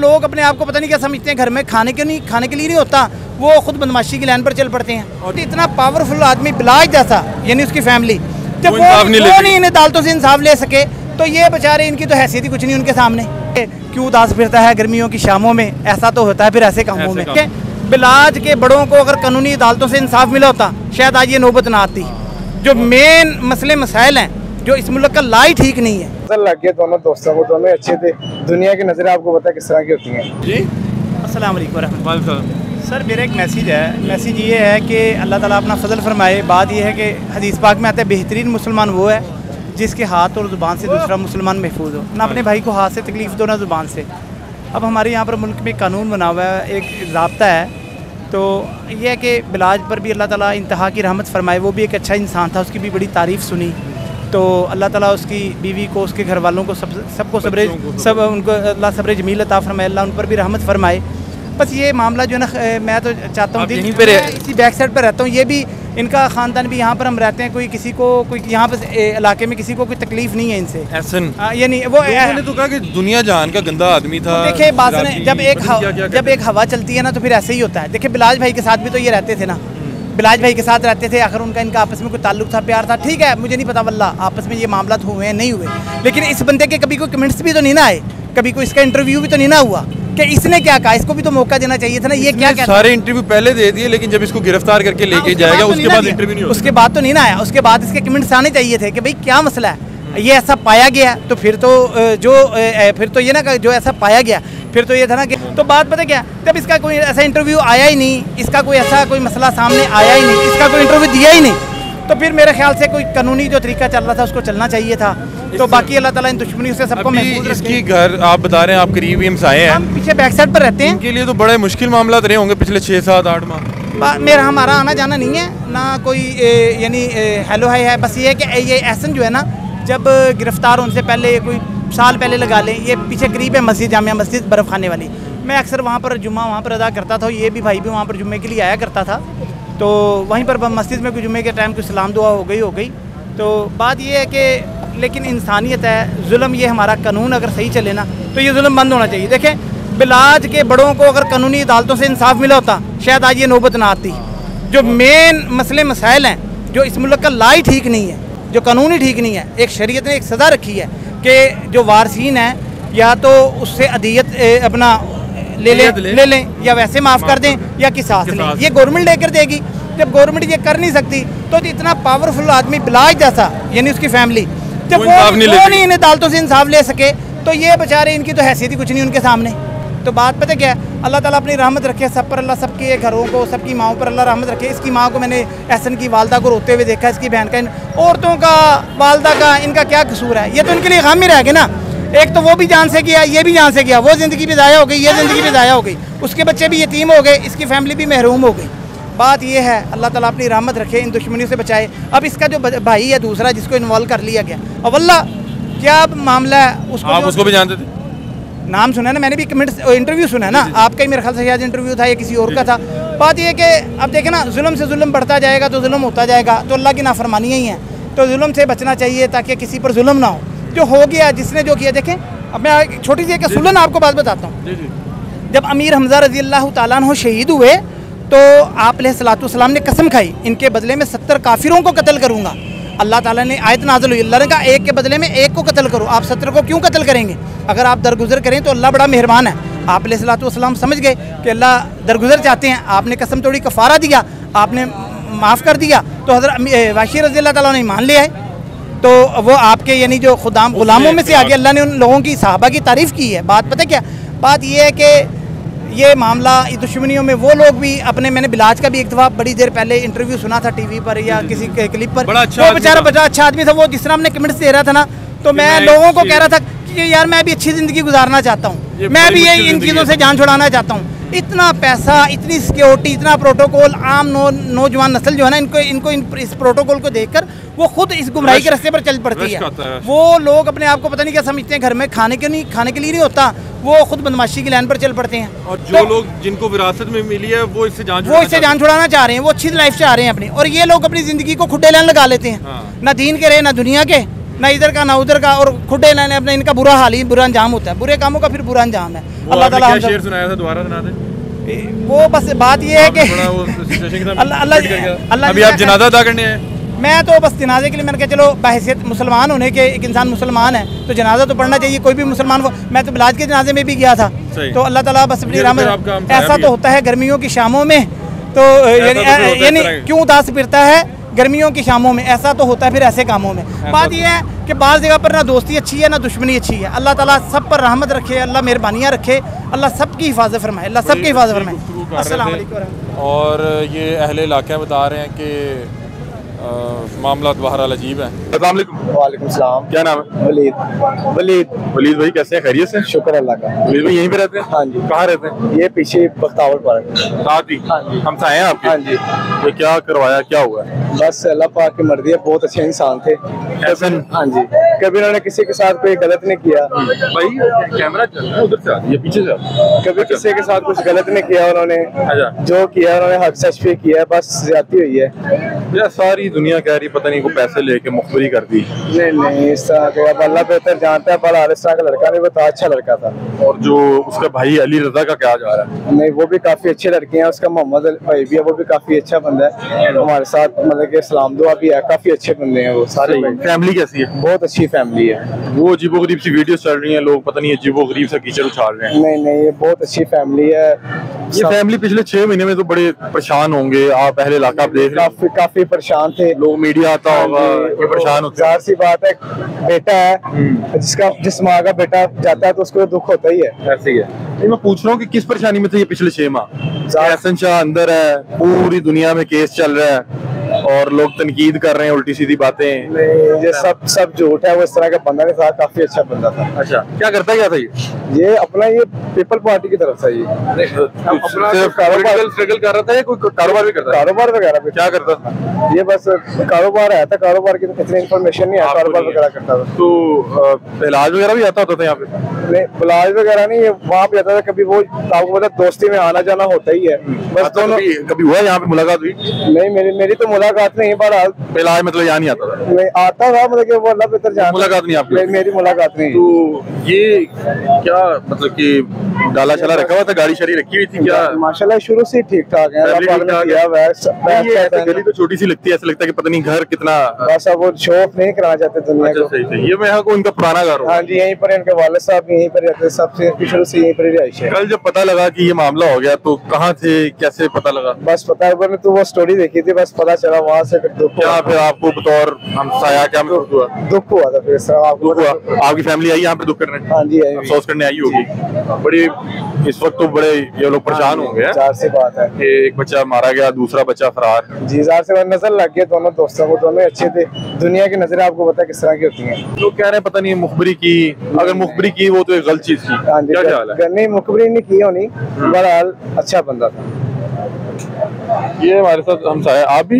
लोग अपने आप को पता नहीं क्या समझते हैं, घर में खाने के लिए नहीं होता, वो खुद बदमाशी की लाइन पर चल पड़ते हैं। और इतना पावरफुल आदमी बिलाज जैसा, यानी उसकी फैमिली, जब वो नहीं इन अदालतों से इंसाफ ले सके तो ये बेचारे, इनकी तो हैसियत ही कुछ नहीं उनके सामने। क्यों उदास फिरता है गर्मियों की शामों में, ऐसा तो होता है फिर ऐसे कामों में। बिलाज के बड़ों को अगर कानूनी अदालतों से इंसाफ मिला होता शायद आज ये नौबत ना आती। जो मेन मसले मसाइल हैं, जो इस मुल्क का ला ही ठीक नहीं है। लग गए दोनों दोस्तों को, दोनों अच्छे थे। दुनिया की नजरें आपको पता है किस तरह की होती हैं जी। अस्सलाम वालेकुम रहमतुल्लाह। सर मेरा एक मैसेज है, मैसेज ये है कि अल्लाह ताला अपना फजल फरमाए। बात यह है कि हदीस पाक में आता है बेहतरीन मुसलमान वो है जिसके हाथ और ज़ुबान से दूसरा मुसलमान महफूज हो। ना अपने भाई को हाथ से तकलीफ़ दो ना ज़ुबान से। अब हमारे यहाँ पर मुल्क में कानून बना हुआ है, एक ज़ाब्ता है, तो यह है कि बिलाज पर भी अल्लाह ताला इंतहा की रहमत फरमाए। वो भी एक अच्छा इंसान था, उसकी भी बड़ी तारीफ़ सुनी, तो अल्लाह ताला उसकी बीवी को, उसके घर वालों को, सबको उनको अल्लाह सब्र जमील अता फरमाए, अल्लाह उन पर भी रहमत फरमाए। बस ये मामला जो है ना, मैं तो चाहता हूँ यहीं पर इसी बैक साइड पर रहता हूँ, ये भी इनका ख़ानदान भी यहाँ पर हम रहते हैं, कोई किसी को कोई यहाँ पर इलाके में किसी को कोई तकलीफ नहीं है इनसे। ये नहीं, वो ने तो कहा कि दुनिया जहान का गंदा आदमी था। देखिए बात सुने, जब एक हवा चलती है ना तो फिर ऐसे ही होता है। देखिए बिलाज भाई के साथ भी तो ये रहते थे ना, बिलाज भाई के साथ रहते थे, आखिर उनका इनका आपस में कोई ताल्लुक था, प्यार था, ठीक है, मुझे नहीं पता वल्लाह आपस में ये मामला हुए हैं नहीं हुए, लेकिन इस बंदे के कभी कोई कमेंट्स भी तो नहीं ना आए, कभी कोई इसका इंटरव्यू भी तो नहीं ना हुआ कि इसने क्या कहा, इसको भी तो मौका देना चाहिए था ना। ये क्या कहता, सारे इंटरव्यू पहले दे दिए, लेकिन जब इसको गिरफ्तार करके लेके जाएगा उसके बाद इंटरव्यू नहीं होगा, उसके बाद तो नहीं ना आया, उसके बाद इसके कमेंट्स आने चाहिए थे कि भाई क्या मसला है, ये ऐसा पाया गया, तो फिर तो फिर तो ये ना जो ऐसा पाया गया, फिर तो ये था ना कि, तो बात पता क्या, जब इसका कोई ऐसा इंटरव्यू आया ही नहीं, इसका कोई ऐसा कोई मसला सामने आया ही नहीं, इसका कोई इंटरव्यू दिया ही नहीं, तो फिर मेरे ख्याल से कोई कानूनी जो तरीका चल रहा था उसको चलना चाहिए था। तो बाकी अल्लाह ताला इन दुश्मनी से सबको महफूज रखे। इसकी घर आप बता रहे हैं, आप करीब ही आए हैं, हम पीछे बैक साइड पर रहते हैं, इनके लिए तो बड़े मुश्किल मामला रहे होंगे पिछले 6, 7, 8 माह। मेरा हमारा आना जाना नहीं है ना, कोई यानी हेलो हाय है, बस ये है कि ये एहसन जो है ना, जब गिरफ्तार होने से पहले कोई साल पहले लगा लें, ये पीछे करीब है मस्जिद, जामिया मस्जिद बर्फ़ खाने वाली, मैं अक्सर वहाँ पर जुम्मा वहाँ पर अदा करता था, ये भी भाई भी वहाँ पर जुम्मे के लिए आया करता था, तो वहीं पर मस्जिद में कोई जुम्मे के टाइम कोई सलाम दुआ हो गई। तो बात ये है कि लेकिन इंसानियत है, जुल्म ये हमारा कानून अगर सही चले ना तो ये जुल्म बंद होना चाहिए। देखें बिलाज के बड़ों को अगर कानूनी अदालतों से इंसाफ मिला होता शायद आज ये नौबत ना आती। जो मेन मसले मसाइल हैं, जो इस मुल्क का ला ही ठीक नहीं है, जो कानून ही ठीक नहीं है, एक शरीयत ने एक सज़ा रखी है कि जो वारसीन है या तो उससे अदियत अपना ले लें या वैसे माफ़ कर दें या किसास लें, ये गवर्नमेंट लेकर देगी। जब गवर्नमेंट ये कर नहीं सकती तो इतना पावरफुल आदमी बिलाज जैसा, यानी उसकी फैमिली, जब वो नहीं इन अदालतों से इंसाफ ले सके तो ये बेचारे, इनकी तो हैसियत ही कुछ नहीं उनके सामने। तो बात पता क्या है, अल्लाह ताला अपनी रहमत रखे सब पर, अल्लाह सबके घरों को, सबकी माओं पर अल्लाह रहमत रखे। इसकी माँ को मैंने एहसन की वालदा को रोते हुए देखा, इसकी बहन का, औरतों का, वालदा का, इनका क्या कसूर है, ये तो इनके लिए गम ही रह गए ना। एक तो वो भी जान से गया, ये भी जान से गया, वो ज़िंदगी भी ज़ाया हो गई, ये ज़िंदगी भी ज़ाया हो गई, उसके बच्चे भी यतीम हो गए, इसकी फैमिली भी महरूम हो गई। बात ये है, अल्लाह ताला अपनी रहमत रखे, इन दुश्मनी से बचाए। अब इसका जो भाई है दूसरा जिसको इन्वॉल्व कर लिया गया, अब अल्लाह क्या मामला है, उसको भी जानते थे, नाम सुना है ना, मैंने भी कमेंट इंटरव्यू सुना है ना, आपका ही मेरे ख्याल से शायद इंटरव्यू था या किसी और का था। बात ये है कि अब देखें ना, जुल्म से जुल्म बढ़ता जाएगा तो जुल्म होता जाएगा, तो अल्लाह की नाफरमानियाँ ही हैं, तो जुल्म से बचना चाहिए ताकि किसी पर जुल्म ना हो। जो हो गया, जिसने जो किया, देखें अब मैं छोटी सी एक सुलन आपको बात बताता हूँ। जब अमीर हमजा रज़ी अल्लाह तआला अन्हु शहीद हुए तो आप अलैहिस्सलाम ने कसम खाई, इनके बदले में 70 काफिरों को कत्ल करूँगा। अल्लाह ताला ने आयत नाज़िल हुई, अल्लाह ने कहा एक के बदले में एक को कत्ल करो, आप 70 को क्यों कत्ल करेंगे, अगर आप दरगुजर करें तो अल्लाह बड़ा मेहरबान है। आप अलैहिस्सलाम समझ गए कि अल्लाह दरगुजर चाहते हैं, आपने कसम तोड़ी, कफ़ारा दिया, आपने माफ़ कर दिया, तो हज़रत वाशी रज़ी अल्लाह ताला ने मान लिया है, तो वो आपके यानी जो गुलामों में से आगे अल्लाह ने उन लोगों की सहाबा की तारीफ़ की है। बात पता क्या, बात ये है कि ये मामला दुश्मनियों में वो लोग भी अपने, मैंने बिलाज का भी एक दफ़ा बड़ी देर पहले इंटरव्यू सुना था टीवी पर या किसी क्लिप पर, वो बेचारा बड़ा अच्छा आदमी था, वो जिस तरह हमने कमेंट्स दे रहा था ना, तो मैं लोगों को कह रहा था कि यार मैं भी अच्छी ज़िंदगी गुजारना चाहता हूँ, मैं भी ये इन चीज़ों से जान छुड़ाना चाहता हूँ। इतना पैसा, इतनी सिक्योरिटी, इतना प्रोटोकॉल, आम नौजवान नस्ल जो है ना, इनको इस प्रोटोकॉल को देखकर वो खुद इस गुमराही के रास्ते पर चल पड़ती है। वो लोग अपने आप को पता नहीं क्या समझते हैं, घर में खाने के लिए नहीं होता, वो खुद बदमाशी की लाइन पर चल पड़ते हैं। और जो लोग जिनको विरासत में मिली है वो इससे जान छुड़ाना चाह रहे हैं, वो अच्छी लाइफ चाह रहे हैं अपनी, और ये लोग अपनी जिंदगी को खुड्डे लाइन लगा लेते हैं, ना दीन के रहे ना दुनिया के, ना इधर का ना उधर का, और खुदे इन्होंने अपने इनका बुरा हाल ही बुरा अंजाम होता है, बुरे कामों का फिर बुरा अंजाम है। अल्लाह ताला हम सब शेर सुनाया था, दोबारा सुना दे। वो बस बात ये है कि अभी आप जनाजा अदा करने हैं? मैं तो बस जनाजे के लिए मैंने कहा चलो बहैसियत मुसलमान होने के, एक इंसान मुसलमान है तो जनाजा तो पढ़ना चाहिए, कोई भी मुसलमान को। मैं तो बिलाज के जनाजे में भी गया था, तो अल्लाह ताला बस अपनी रहमत। ऐसा तो होता है गर्मियों की शामों में, तो यानी क्यों उदास फिरता है गर्मियों की शामों में, ऐसा तो होता है फिर ऐसे कामों में। बात यह है कि बाज़ जगह पर ना दोस्ती अच्छी है ना दुश्मनी अच्छी है। अल्लाह ताला सब पर रहमत रखे, अल्लाह मेहरबानियाँ रखे, अल्लाह सबकी हिफाजत फरमाए, अल्लाह सबकी हिफाजत फरमाए। अस्सलाम वालेकुम। और ये अहले इलाका बता रहे हैं कि मामला बहरहाल अजीब है। अस्सलाम वालेकुम। वालेकुम सलाम। क्या नाम है? वलीद। वलीद भाई कैसे हैं, खैरियत से? शुक्र अल्लाह का। वलीद भाई यहीं पे रहते हैं? हाँ जी। कहाँ रहते हैं? ये पीछे बख्तावर पार्क साथ ही। हाँ जी। हम साए हैं आपके? हाँ जी। ये क्या करवाया, क्या हुआ? बस अल्लाह पाक की मर्जी है, बहुत अच्छे इंसान थे। एहसन। हाँ जी, कभी उन्होंने किसी के साथ कोई गलत नहीं किया। भाई कैमरा चल रहा है, उधर से ये पीछे से। कभी किसी के साथ कुछ गलत नहीं किया उन्होंने, जो किया उन्होंने हक सच पे किया, बस ज्यादती हुई है। यार सारी दुनिया कह रही पता नहीं को पैसे लेके मुखबरी कर दी। नहीं इस तरह के, अब अल्लाह बेहतर जानता है। बहरहाल इस तरह का लड़का नहीं, बता अच्छा लड़का था। और जो उसका भाई अली रजा का क्या जा रहा है? नहीं वो भी काफी अच्छे लड़के हैं, उसका मोहम्मद भाई भी है, वो भी काफी अच्छा बंदा है हमारे साथ, मतलब कि सलाम दुआ भी है, काफी अच्छे बंदे हैं वो सारे। फैमिली कैसी है? बहुत अच्छी फैमिली है। वो अजीबोगरीब सी वीडियो चल रही हैं, लोग पता नहीं अजीबोगरीब सा कीचड़ उछाल रहे हैं। नहीं ये बहुत अच्छी फैमिली है। ये फैमिली पिछले 6 महीने में तो बड़े परेशान होंगे, आप पहले इलाका देख रहे हैं, काफी परेशान थे लोग, मीडिया आता होगा, ये परेशान होते हैं। जाहिर सी बात है, बेटा है जिस माँ का बेटा जाता है तो उसको दुख होता ही है। ऐसे ही है। नहीं मैं पूछ रहा हूँ कि किस परेशानी में थे ये पिछले 6 माह? एहसन शाह अंदर है, पूरी दुनिया में केस चल रहा है और लोग तनकीद कर रहे हैं, उल्टी सीधी बातें। नहीं ये सब झूठ है, वो इस तरह का बंदा नहीं था, काफी अच्छा बंदा था। अच्छा क्या करता क्या था ये अपना ये पीपल पार्टी की तरफ से ये अपना कारोबार स्ट्रगल कर रहा था या कोई कारोबार भी करता? कारोबार वगैरह भी क्या करता था? ये बस कारोबार आया था, कारोबार की तो इतनी इन्फॉर्मेशन नहीं है, कारोबार वगैरह करता था। तो इलाज वगैरह भी आता होता था यहाँ पे? नहीं इलाज वगैरह नहीं, वहाँ पे आता था कभी, वो आपको पता दोस्ती में आना जाना होता ही है बस। दोनों कभी हुआ यहाँ पे मुलाकात हुई? नहीं मेरी तो मुलाकात नहीं, बहरहाल इलाज मतलब यहाँ नहीं आता था? नहीं आता था, मतलब कि वो अल्लाह बेहतर जानता। मुलाकात नहीं आपकी? मेरी मुलाकात नहीं। तो ये क्या मतलब कि डाला चला रखा हुआ था, गाड़ी शाड़ी रखी हुई थी क्या? माशाल्लाह शुरू से ठीक ठाक है, गली तो छोटी सी लगती है, ऐसा लगता है कि पता नहीं घर कितना, बस अब वो शो ऑफ नहीं कराना चाहते दुनिया को। सही। ये मैं यहाँ को इनका पुराना घर? हाँ जी यहीं पर इनके वालिद साहब यहीं पर रहते, सबसे शुरू से यहीं पर ही रहाइश है। कल जब पता लगा कि ये मामला हो गया तो कहाँ थे, कैसे पता लगा? बस पता है, मैंने तो वो स्टोरी देखी थी, बस पता चला वहाँ से। फिर दुख क्या फिर आपको बतौर हमसाया क्या महसूस हुआ? दुख हुआ था फिर सर। आपकी फैमिली आई यहाँ पे दुख करने? हाँ जी अफसोस करने आई होगी बड़ी। इस वक्त तो बड़े ये लोग परेशान होंगे। जाहिर सी बात है कि एक बच्चा मारा गया, दूसरा बच्चा फरार। जी जाहिर सी बात, नजर लग गई दोनों दोस्तों को, दोनों अच्छे थे। दुनिया की नजरें आपको पता है किस तरह की होती हैं। लोग कह रहे हैं पता नहीं मुखबरी की, अगर मुखबरी की वो तो एक गलत चीज थी। हाँ जी, क्या ख्याल है? नहीं मुखबरी नहीं की होनी, बहरहाल अच्छा बंदा था। ये हमारे साथ हमसाया। आप भी